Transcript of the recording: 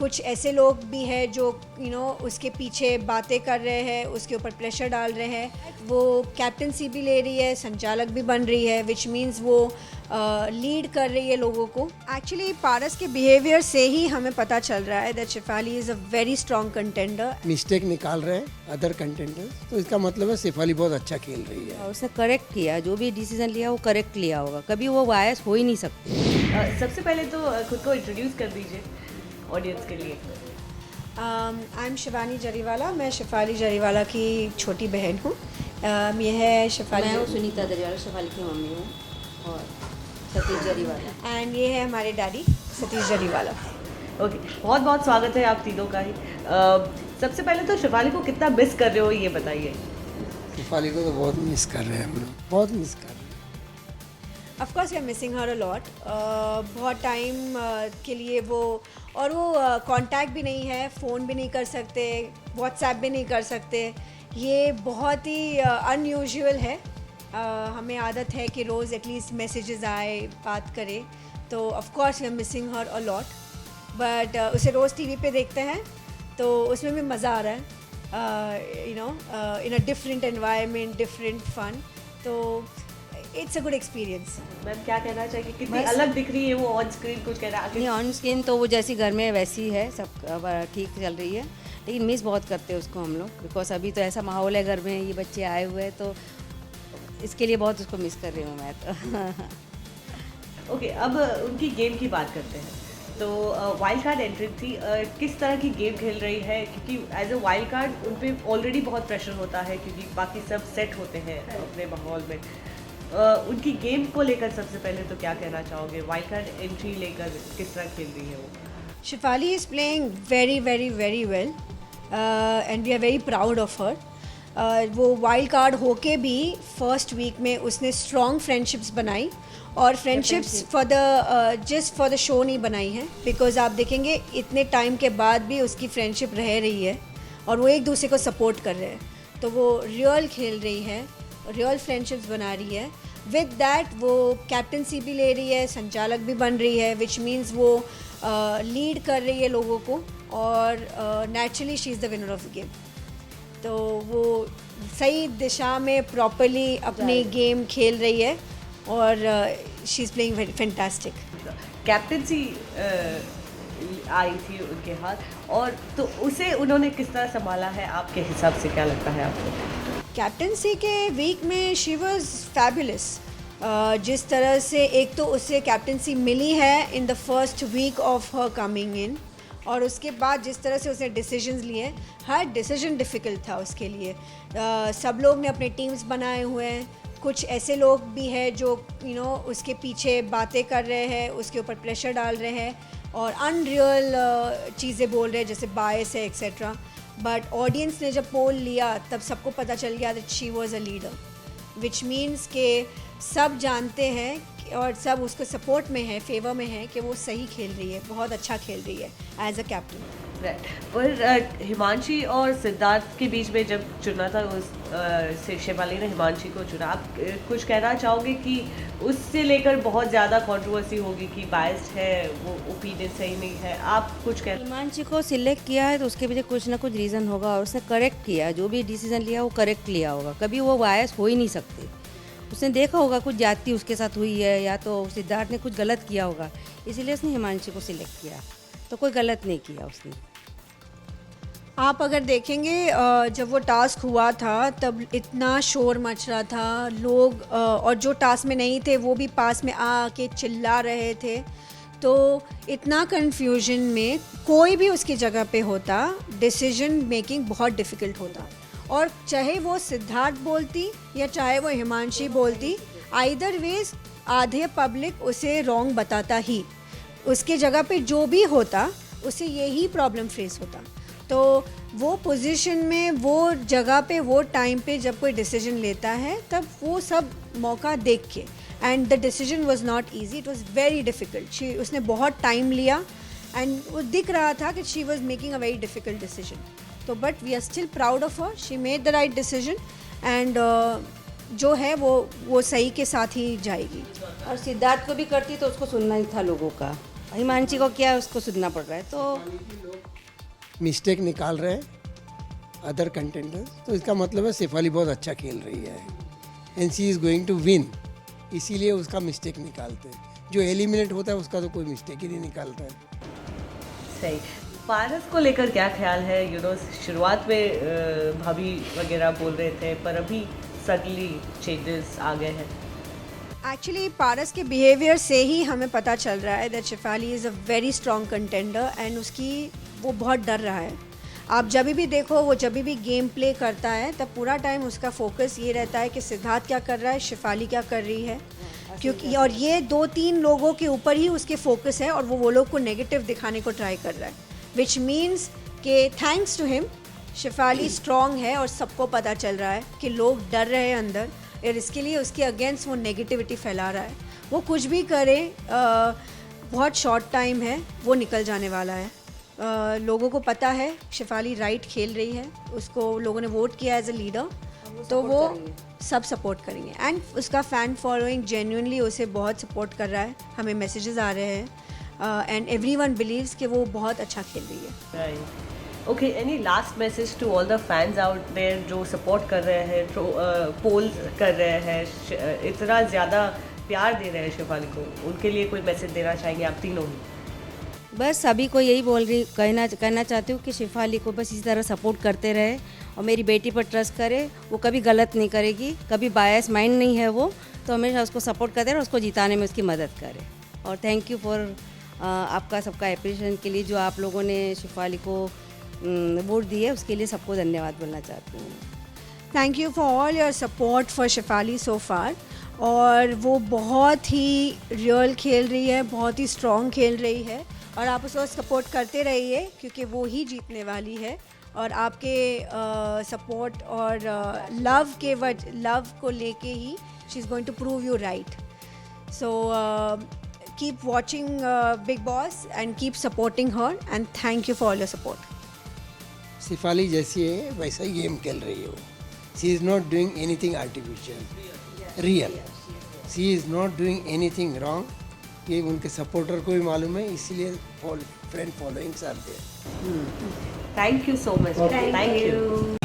कुछ ऐसे लोग भी हैं जो उसके पीछे बातें कर रहे हैं, उसके ऊपर प्रेशर डाल रहे हैं। वो कैप्टनसी भी ले रही है, संचालक भी बन रही है, विच मीन्स वो लीड कर रही है लोगों को। एक्चुअली पारस के बिहेवियर से ही हमें पता चल रहा है that Shefali is a very strong contender. Mistake निकाल रहे हैं अदर कंटेंडर, तो इसका मतलब है शेफाली बहुत अच्छा खेल रही है। और उसने करेक्ट किया, जो भी डिसीजन लिया वो करेक्ट लिया होगा, कभी वो बायस हो ही नहीं सकती। सबसे पहले तो खुद को इंट्रोड्यूस कर दीजिए ऑडियंस के लिए। आई एम शिवानी जरीवाला, मैं शेफाली जरीवाला की छोटी बहन हूँ। ये है शेफाली, मैं हूँ सुनीता जरीवाला, शेफाली की मम्मी हूँ, और सतीश जरीवाला, एंड ये है हमारे डैडी सतीश जरीवाला। ओके, बहुत बहुत स्वागत है आप तीनों का ही। सबसे पहले तो शेफाली को कितना मिस कर रहे हो ये बताइए। शेफाली को तो बहुत मिस कर रहे हैं हम लोग, बहुत मिस कर रहे हैं। Of course we are missing her a lot. बहुत टाइम के लिए वो कांटेक्ट भी नहीं है, फ़ोन भी नहीं कर सकते, व्हाट्सएप भी नहीं कर सकते। ये बहुत ही अनयूजुअल है। हमें आदत है कि रोज़ एटलीस्ट मैसेजेस आए, बात करें, तो of course we are missing her a lot. But उसे रोज़ टीवी पे देखते हैं तो उसमें भी मज़ा आ रहा है, in a different environment, different fun. तो it's a good experience. Ma'am क्या कहना चाहिए, कितनी अलग दिख रही है वो ऑन स्क्रीन, कुछ कह रहा नहीं ऑन स्क्रीन तो वो जैसी घर में वैसी है, सब ठीक चल रही है, लेकिन मिस बहुत करते हैं उसको हम लोग, बिकॉज अभी तो ऐसा माहौल है घर में, ये बच्चे आए हुए हैं, तो इसके लिए बहुत उसको मिस कर रही हूँ मैं तो। ओके, अब उनकी गेम की बात करते हैं। तो वाइल्ड कार्ड एंट्री थी, किस तरह की गेम खेल रही है, क्योंकि एज अ वाइल्ड कार्ड उन पर ऑलरेडी बहुत प्रेशर होता है क्योंकि बाकी सब सेट होते हैं अपने माहौल में। उनकी गेम को लेकर सबसे पहले तो क्या कहना चाहोगे, वाइल्ड कार्ड एंट्री लेकर किस तरह खेल रही है वो? Shefali is playing very very very well and we are very proud of her. वो वाइल्ड कार्ड होके भी फर्स्ट वीक में उसने स्ट्रॉन्ग फ्रेंडशिप्स बनाई, और friendships for the just for the show नहीं बनाई है, बिकॉज आप देखेंगे इतने टाइम के बाद भी उसकी फ्रेंडशिप रह रही है और वो एक दूसरे को सपोर्ट कर रहे हैं। तो वो रियल खेल रही है, रियल फ्रेंडशिप्स बना रही है। विद दैट वो कैप्टनसी भी ले रही है, संचालक भी बन रही है, विच मीन्स वो लीड कर रही है लोगों को, और naturally she is the winner of the game. तो वो सही दिशा में प्रॉपरली अपनी गेम खेल रही है, और she is playing very fantastic. Captaincy आई थी उनके हाथ, और तो उसे उन्होंने किस तरह संभाला है आपके हिसाब से, क्या लगता है आपको? कैप्टनसी के वीक में शी वाज फैबुलस। जिस तरह से एक तो उसे कैप्टनसी मिली है in the first week of her coming in, और उसके बाद जिस तरह से उसने डिसीजंस लिए, हर डिसीजन डिफ़िकल्ट था उसके लिए। सब लोग ने अपने टीम्स बनाए हुए हैं, कुछ ऐसे लोग भी हैं जो उसके पीछे बातें कर रहे हैं, उसके ऊपर प्रेशर डाल रहे हैं और अनरियल चीज़ें बोल रहे हैं, जैसे बायस है एक्सेट्रा। बट ऑडियंस ने जब पोल लिया तब सबको पता चल गया that she was a leader, which means के सब जानते हैं और सब उसको सपोर्ट में है, फेवर में है कि वो सही खेल रही है, बहुत अच्छा खेल रही है एज अ कैप्टन। पर हिमांशी और सिद्धार्थ के बीच में जब चुना था, उस शेफाली ने हिमांशी को चुना, आप कुछ कहना चाहोगे कि उससे लेकर बहुत ज़्यादा कंट्रोवर्सी होगी कि बायस्ड है, वो ओपिनियन सही नहीं है, आप कुछ हिमांशी को सिलेक्ट किया है तो उसके पीछे कुछ ना कुछ रीज़न होगा, और उसने करेक्ट किया, जो भी डिसीजन लिया वो करेक्ट लिया होगा, कभी वो बायस हो ही नहीं सकते। उसने देखा होगा कुछ जाति उसके साथ हुई है, या तो सिद्धार्थ ने कुछ गलत किया होगा, इसीलिए उसने हिमांशी को सिलेक्ट किया, तो कोई गलत नहीं किया उसने। आप अगर देखेंगे जब वो टास्क हुआ था तब इतना शोर मच रहा था, लोग और जो टास्क में नहीं थे वो भी पास में आके चिल्ला रहे थे, तो इतना कन्फ्यूजन में कोई भी उसकी जगह पे होता, डिसीजन मेकिंग बहुत डिफ़िकल्ट होता। और चाहे वो सिद्धार्थ बोलती या चाहे वो हिमांशी बोलती, आइदर वेज आधे पब्लिक उसे रॉन्ग बताता ही, उसके जगह पे जो भी होता उसे यही प्रॉब्लम फेस होता। तो वो पोजीशन में, वो जगह पे, वो टाइम पे जब कोई डिसीजन लेता है तब वो सब मौका देख के, and the decision was not easy, it was very difficult. उसने बहुत टाइम लिया एंड वो दिख रहा था कि she was making a very difficult decision. तो but we are still proud of her, she made the right decision, and जो है वो सही के साथ ही जाएगी। और सिद्धार्थ को भी करती तो उसको सुनना ही था लोगों का, हिमांशी को क्या है, उसको सुनना पड़ रहा है। तो मिस्टेक निकाल रहे हैं अदर कंटेंडर्स, तो इसका मतलब है शेफाली बहुत अच्छा खेल रही है and she is going to win, इसीलिए उसका मिस्टेक निकालते हैं। जो एलिमिनेट होता है उसका तो कोई मिस्टेक ही नहीं निकालता है। सही। पारस को लेकर क्या ख्याल है? शुरुआत में भाभी वगैरह बोल रहे थे, पर अभी सडनली चेंजेस आ गए हैं। एक्चुअली पारस के बिहेवियर से ही हमें पता चल रहा है that Shefali is a very strong contender and उसकी वो बहुत डर रहा है। आप जब भी देखो, वो जब भी गेम प्ले करता है तब पूरा टाइम उसका फोकस ये रहता है कि सिद्धार्थ क्या कर रहा है, शेफाली क्या कर रही है, क्योंकि और ये 2-3 लोगों के ऊपर ही उसके फोकस है और वो लोग को नेगेटिव दिखाने को ट्राई कर रहा है, विच मीन्स कि thanks to him Shefali strong है और सबको पता चल रहा है कि लोग डर रहे हैं अंदर और इसके लिए उसके अगेंस्ट वो नेगेटिविटी फैला रहा है। वो कुछ भी करे, बहुत शॉर्ट टाइम है, वो निकल जाने वाला है। लोगों को पता है शेफाली राइट खेल रही है, उसको लोगों ने वोट किया एज अ लीडर, तो वो सब सपोर्ट करेंगे एंड उसका फ़ैन फॉलोइंग जेन्युइनली उसे बहुत सपोर्ट कर रहा है। हमें मैसेजेस आ रहे हैं एंड एवरीवन बिलीव्स कि वो बहुत अच्छा खेल रही है। Right. Okay, any last message to all the fans out there जो सपोर्ट कर रहे हैं, पोल कर रहे हैं, इतना ज़्यादा प्यार दे रहे हैं शेफाली को, उनके लिए कोई मैसेज देना चाहेंगे आप तीनों ही? बस सभी को यही कहना चाहती हूँ कि शेफाली को बस इसी तरह सपोर्ट करते रहे और मेरी बेटी पर ट्रस्ट करे। वो कभी गलत नहीं करेगी, कभी बायस माइंड नहीं है वो, तो हमेशा उसको सपोर्ट करते रहे और उसको जिताने में उसकी मदद करे। और थैंक यू फॉर आपका सबका एप्रिशिएशन के लिए, जो आप लोगों ने शेफाली को वोट दी है, उसके लिए सबको धन्यवाद बोलना चाहती हूँ। Thank you for all your support for Shefali so far. और वो बहुत ही रियल खेल रही है, बहुत ही स्ट्रॉन्ग खेल रही है और आप उसको सपोर्ट करते रहिए क्योंकि वो ही जीतने वाली है। और आपके सपोर्ट और लव को लेके ही she is going to prove you right. So keep watching Bigg Boss and keep supporting her and thank you for all your support. Shefali जैसी है वैसा ही गेम खेल रही है वो। She is not doing anything artificial, real. She is not doing anything wrong. ये उनके सपोर्टर को भी मालूम है, इसीलिए friend followings are there. Thank you so much. Thank you.